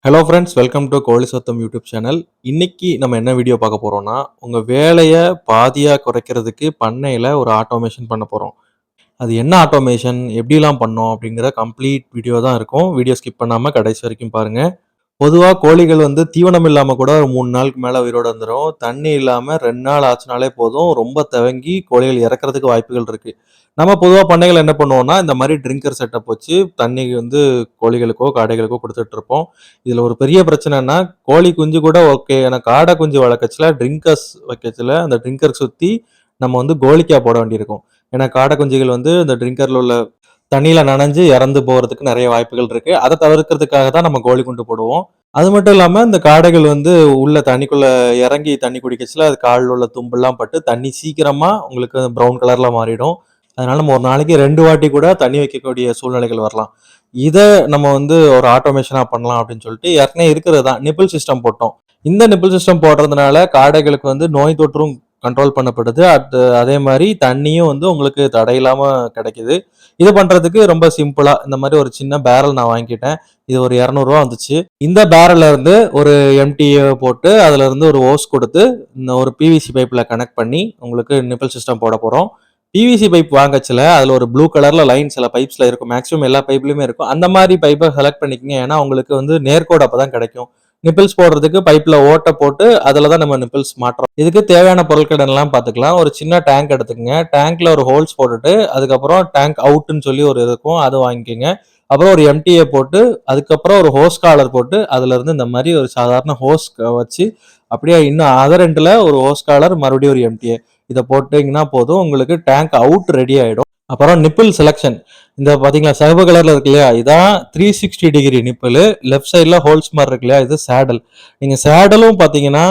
Hello friends, welcome to கோழி சத்தம் YouTube channel. இன்னைக்கு நம்ம என்ன வீடியோ பார்க்க போறோம்னா, உங்க வேலைய பாதியா குறைக்கிறதுக்கு பண்ணையில ஒரு ஆட்டோமேஷன் பண்ண போறோம். அது என்ன ஆட்டோமேஷன், எப்படிலாம் பண்ணோம் அப்படிங்கிற கம்ப்ளீட் வீடியோ தான் இருக்கும். வீடியோ ஸ்கிப் பண்ணாம கடைசி வரைக்கும் பாருங்க. பொதுவா கோழிகள் வந்து தீவனம் இல்லாம கூட ஒரு 3 நாளுக்கு மேல உயிரோட வந்துரும். தண்ணி இல்லாம 2 நாள் ஆச்சுனாலே போதும், ரொம்ப துவங்கி கோழிகள் இறக்கறதுக்கு வாய்ப்புகள் இருக்கு. நம்ம பொதுவா பண்ணைகள்ல என்ன பண்ணுவோம்னா, இந்த மாரி ட்ரிங்கர் செட்டப் வச்சு தண்ணி வந்து கோழிகளுக்கோ, காடைகளுக்கோ குடுத்துட்டு இருப்போம். இதுல ஒரு பெரிய பிரச்சனைன்னா, கோழி குஞ்சு கூட ஓகே. ஆனா காடை குஞ்சு வளர்க்கச்சுல ட்ரிங்கர்ஸ் வைக்கச்சுல, அந்த ட்ரிங்கர் சுத்தி நம்ம வந்து கோலிக்கா போட வேண்டியிருக்கும். ஏன்னா காடை குஞ்சுகள் வந்து இந்த ட்ரிங்கர்ல உள்ள தண்ணீல நனைஞ்சு இறந்து போறதுக்கு நெறைய வாய்ப்புகள் இருக்கு. அத தவிர்க்கிறதுக்காக தான் நம்ம கோழி குண்டு போடுவோம். அது மட்டும் இல்லாம இந்த காடைகள் வந்து உள்ள தண்ணிக்குள்ள இறங்கி தண்ணி குடிக்கச்சுல, அது கால்ல உள்ள தும்பெல்லாம் பட்டு தண்ணி சீக்கிரமா உங்களுக்கு ப்ரவுன் கலர்ல மாறிடும். அதனால நம்ம ஒரு நாளைக்கு 2 வாட்டி கூட தண்ணி வைக்கக்கூடிய சூழ்நிலைகள் வரலாம். இத நம்ம வந்து ஒரு ஆட்டோமேஷனா பண்ணலாம் அப்படின்னு சொல்லிட்டு ஏற்கனவே இருக்கிறது தான் நிப்பிள் சிஸ்டம் போட்டோம். இந்த நிப்பிள் சிஸ்டம் போடுறதுனால காடைகளுக்கு வந்து நோய் தொற்றும் கண்ட்ரோல் பண்ணப்படுது. அதே மாரி தண்ணியும் வந்து உங்களுக்கு தடையில்லாம கிடைக்குது. இது பண்றதுக்கு ரொம்ப சிம்பிளா இந்த மாரி ஒரு சின்ன பேரல் நான் வாங்கிக்கிட்டேன். இது ஒரு ரூ. 200 வந்துச்சு. இந்த பேரல்ல இருந்து ஒரு எம்டிய போட்டு அதுல இருந்து ஒரு ஹோஸ் குடுத்து, இந்த ஒரு பிவிசி பைப்ல கனெக்ட் பண்ணி உங்களுக்கு நிப்பிள் சிஸ்டம் போட போறோம். பிவிசி பைப் வாங்கச்சுல அதுல ஒரு ப்ளூ கலர்ல லைன் சில பைப்ஸ்ல இருக்கும். மேக்ஸிமம் எல்லா பைப்லயுமே இருக்கும். அந்த மாரி பைப்ப செலக்ட் பண்ணிக்கங்க. ஏன்னா உங்களுக்கு வந்து நேர்கோடு அப்பதான் கிடைக்கும். நிப்பிள்ஸ் போடுறதுக்கு பைப்ல ஓட்ட போட்டு அதுல தான் நம்ம நிப்பிள்ஸ் மாட்டுறோம். இதுக்கு தேவையான பொருட்கள் என்னலாம் பார்த்துக்கலாம். ஒரு சின்ன டேங்க் எடுத்துக்கங்க. டேங்க்ல ஒரு ஹோல்ஸ் போட்டுட்டு, அதுக்கப்புறம் டேங்க் அவுட்ன்னு சொல்லி ஒரு இருக்கும். அது வாங்கிக்கங்க. அப்புறம் ஒரு எம்டிஏ போட்டு, அதுக்கப்புறம் ஒரு ஹோஸ் காலர் போட்டு, அதுல இருந்து இந்த மாரி ஒரு சாதாரண ஹோஸ் வச்சு, அப்படியே இன்னும் அதர் எண்டுல ஒரு ஹோஸ் காலர், மறுபடியும் ஒரு எம்டிஏ. இத போட்டீங்கன்னா போதும், உங்களுக்கு டேங்க் அவுட் ரெடி ஆயிடும். அப்புறம் நிப்பிள் செலக்ஷன். இந்த பாத்தீங்களா சிவப்பு கலர்ல இருக்கு இல்லையா? இதான் 360 டிகிரி நிப்பிள். லெஃப்ட் சைடுல ஹோல்ஸ் மாரி இருக்கு இல்லையா? இது சேடல். நீங்க சேடலும் பாத்தீங்கன்னா,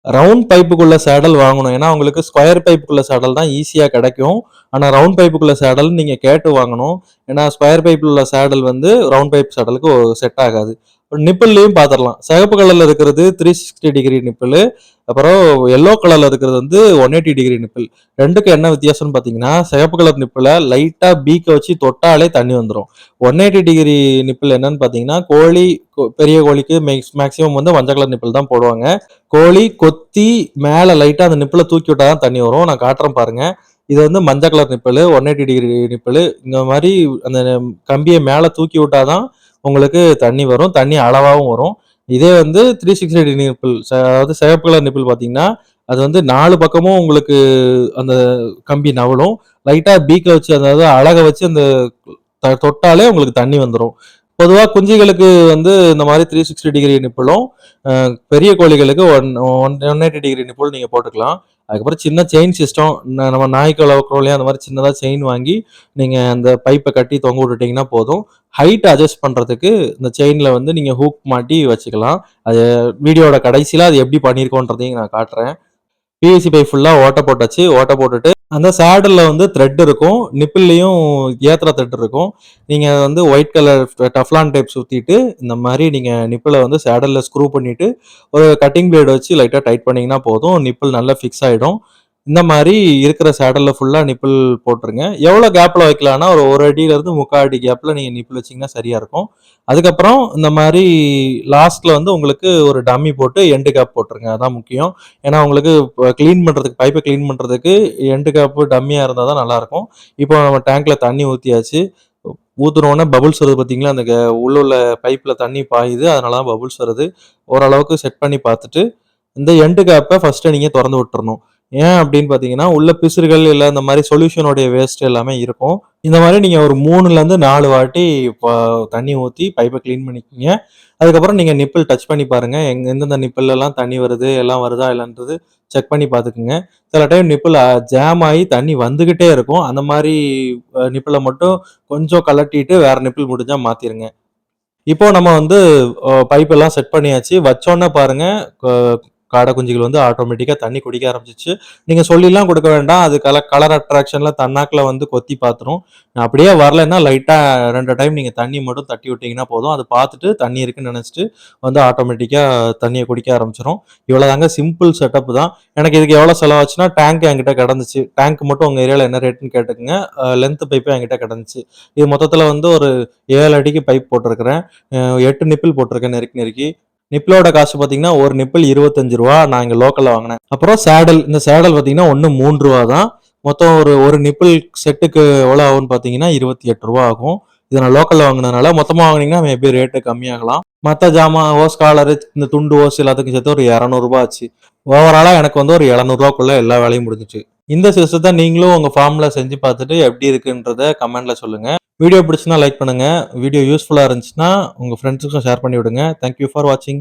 ரவுண்ட் பைப்புக்குள்ள சேடல் வாங்கணும். ஏன்னா, உங்களுக்கு ஸ்கொயர் பைப்புக்குள்ள சேடல் தான் ஈஸியா கிடைக்கும். ஆனா, ரவுண்ட் பைப்புக்குள்ள சேடல் நீங்க கேட்டு வாங்கணும். ஏன்னா, ஸ்கொயர் பைப்ல உள்ள சேடல் வந்து ரவுண்ட் பைப் சேடலுக்கு செட் ஆகாது. நிப்பிள்லயும் பார்த்துடலாம். சிவப்பு கலர்ல இருக்கிறது 360 டிகிரி நிப்பிள். அப்புறம் எல்லோ கலர்ல இருக்கிறது வந்து 180 டிகிரி நிப்பிள். 2க்கும் என்ன வித்தியாசம்னு பார்த்தீங்கன்னா, சிவப்பு கலர் நிப்பிள லைட்டா பீக்க வச்சு தொட்டாலே தண்ணி வந்துரும். 180 டிகிரி நிப்பிள் என்னன்னு பார்த்தீங்கன்னா, கோழி பெரிய கோழிக்கு மேக்ஸிமம் வந்து மஞ்சள் கலர் நிப்பிள் தான் போடுவாங்க. கோழி கொத்தி மேல லைட்டா அந்த நிப்பிள தூக்கி விட்டா தான் தண்ணி வரும். நான் காட்டுறேன் பாருங்க. இது வந்து மஞ்சள் கலர் நிப்பிள், 180 டிகிரி நிப்பிள். இந்த மாரி அந்த கம்பிய மேல தூக்கி விட்டா தான் உங்களுக்கு தண்ணி வரும். தண்ணி அளவாவும் வரும். இதே வந்து 360 டிகிரி நிப்பிள் அதாவது சிவப்பு கலர் நிப்பிள் பார்த்தீங்கன்னா, அது வந்து 4 பக்கமும் உங்களுக்கு அந்த கம்பி நவலும். லைட்டா பீக்க வச்சு அதாவது அலக வச்சு அந்த தொட்டாலே உங்களுக்கு தண்ணி வந்துரும். பொதுவா குஞ்சுகளுக்கு வந்து இந்த மாரி 360 டிகிரி நிப்பிளும், அ பெரிய கோழிகளுக்கு 180 டிகிரி நிப்பிள் நீங்க போட்டுக்கலாம். அதுக்கப்புறம் சின்ன செயின் சிஸ்டம் நம்ம நாய்க்கு வளர்க்குறோம் இல்லையா? அந்த மாரி சின்னதா செயின் வாங்கி, நீங்க அந்த பைப்ப கட்டி தொங்க விட்டுட்டீங்கன்னா போதும். ஹைட் அட்ஜஸ்ட் பண்றதுக்கு இந்த செயின்ல வந்து நீங்க ஹூக் மாட்டி வச்சுக்கலாம். அது வீடியோவோட கடைசியில அது எப்படி பண்ணியிருக்கோன்றதையும் நான் காட்டுறேன். பிவிசி பைப் ஃபுல்லா ஓட்ட போட்டாச்சு. ஓட்ட போட்டுட்டு அந்த சேடல்ல வந்து த்ரெட் இருக்கும். நிப்பிள்லயும் ஏத்துற த்ரெட் இருக்கும். நீங்க வந்து ஒயிட் கலர் டஃப்லான் டேப் சுத்திட்டு, இந்த மாரி நீங்க நிப்பிள வந்து சேடல்ல ஸ்க்ரூ பண்ணிட்டு, ஒரு கட்டிங் பிளேட் வச்சு லைட்டா டைட் பண்ணீங்கன்னா போதும். நிப்பிள் நல்லா ஃபிக்ஸ் ஆயிடும். இந்த மாரி இருக்கிற சேடல்ல ஃபுல்லா நிப்பிள் போட்டுருங்க. எவ்வளோ கேப்ல வைக்கலாம்னா, ஒரு 1 அடியிலருந்து 3/4 அடி கேப்ல நீங்க நிப்பிள் வச்சீங்கன்னா சரியா இருக்கும். அதுக்கப்புறம் இந்த மாரி லாஸ்ட்ல வந்து உங்களுக்கு ஒரு டம்மி போட்டு எண்டு கேப் போட்டுருங்க. அதான் முக்கியம். ஏன்னா உங்களுக்கு கிளீன் பண்றதுக்கு பைப்ப கிளீன் பண்றதுக்கு எண்டு கேப் டம்மியா இருந்தா தான் நல்லாருக்கும். இப்போ நம்ம டேங்க்ல தண்ணி ஊத்தியாச்சு. ஊத்துனோனே பபுள்ஸ் வருது பார்த்தீங்களா? அந்த உள்ள உள்ள பைப்ல தண்ணி பாயுது. அதனால தான் பபுள்ஸ் வருது. ஓரளவுக்கு செட் பண்ணி பார்த்துட்டு, இந்த எண்டு கேப்ப ஃபர்ஸ்ட்டு நீங்க தொறந்து விட்டுறணும். ஏன் அப்படின்னு பார்த்தீங்கன்னா, உள்ள பிசிறுகள் இல்ல இந்த மாரி சொல்யூஷனுடைய வேஸ்ட் எல்லாமே இருக்கும். இந்த மாரி நீங்க ஒரு 3லருந்து 4 வாட்டி தண்ணி ஊத்தி பைப்ப கிளீன் பண்ணிக்கங்க. அதுக்கப்புறம் நீங்க நிப்பிள் டச் பண்ணி பாருங்க. எந்தெந்த நிப்பிள்லலாம் தண்ணி வருது, எல்லாம் வருதா இல்லன்றது செக் பண்ணி பார்த்துக்கங்க. சில டைம் நிப்பிள் ஜாம் ஆயி தண்ணி வந்துகிட்டே இருக்கும். அந்த மாரி நிப்பிள மட்டும் கொஞ்சம் கழட்டிட்டு வேற நிப்பிள் முடிஞ்சா மாத்திருங்க. இப்போ நம்ம வந்து பைப் எல்லாம் செட் பண்ணியாச்சு. வச்சோனே பாருங்க, அ காடை குஞ்சுகள் வந்து ஆட்டோமேட்டிக்கா தண்ணி குடிக்க ஆரம்பிச்சிச்சு. நீங்க சொல்லிலாம் குடுக்க வேண்டாம். அது கலர் அட்ராக்ஷன்ல தன்னாக்குல வந்து கொத்தி பார்த்துரும். அப்படியே வரலைன்னா லைட்டா 2 டைம் நீங்க தண்ணி மட்டும் தட்டி விட்டீங்கன்னா போதும். அது பார்த்துட்டு தண்ணி இருக்குன்னு நெனச்சுட்டு வந்து ஆட்டோமேட்டிக்கா தண்ணிய குடிக்க ஆரம்பிச்சுரும். இவ்வளோதாங்க சிம்பிள் செட்டப் தான். எனக்கு இதுக்கு எவ்வளோ செலவாச்சுன்னா, டேங்க் என்கிட்ட கெடந்துச்சு. டேங்க் மட்டும் உங்க ஏரியால என்ன ரேட்டுன்னு கேட்டுக்கங்க. லென்த் பைப்பும் என்கிட்ட கெடந்துச்சு. இது மொத்தத்துல வந்து ஒரு 7 அடிக்கு பைப் போட்டிருக்கிறேன். 8 நிப்பில் போட்டிருக்கேன் நெருக்கி நெருக்கி. நிப்பிலோட காசு பார்த்தீங்கன்னா, ஒரு நிப்பில் ரூ. 25 நான் இங்க லோக்கல்ல வாங்குனேன். அப்புறம் சேடல். இந்த சேடல் பார்த்தீங்கன்னா, ஒண்ணு ரூ. 3 தான். மொத்தம் ஒரு நிப்பிள் செட்டுக்கு எவ்வளோ ஆகும்னு பார்த்தீங்கன்னா, ரூ. 28 ஆகும். இத நான் லோக்கல்ல வாங்குனதுனால, மொத்தமா வாங்குனீங்கன்னா மேபி ரேட்டு கம்மியாகலாம். மத்த ஜாமான் ஹோஸ் காலரு, இந்த துண்டு ஹோஸ் எல்லாத்துக்கும் சேர்த்து ஒரு ரூ. 200 ஆச்சு. ஓவராலா எனக்கு வந்து ஒரு ரூ. 700க்குள்ள எல்லா வேலையும் முடிஞ்சுச்சு. இந்த சிஸ்டத்த நீங்களும் உங்க ஃபார்ம்ல செஞ்சு பார்த்துட்டு எப்படி இருக்குன்றத கமெண்ட்ல சொல்லுங்க. வீடியோ பிடிச்சிருந்தா லைக் பண்ணுங்க. வீடியோ யூஸ்ஃபுல்லா இருந்துச்சுன்னா, உங்க ஃப்ரெண்ட்ஸுக்கும் ஷேர் பண்ணி விடுங்க. தேங்க் யூ ஃபார் வாட்சிங்.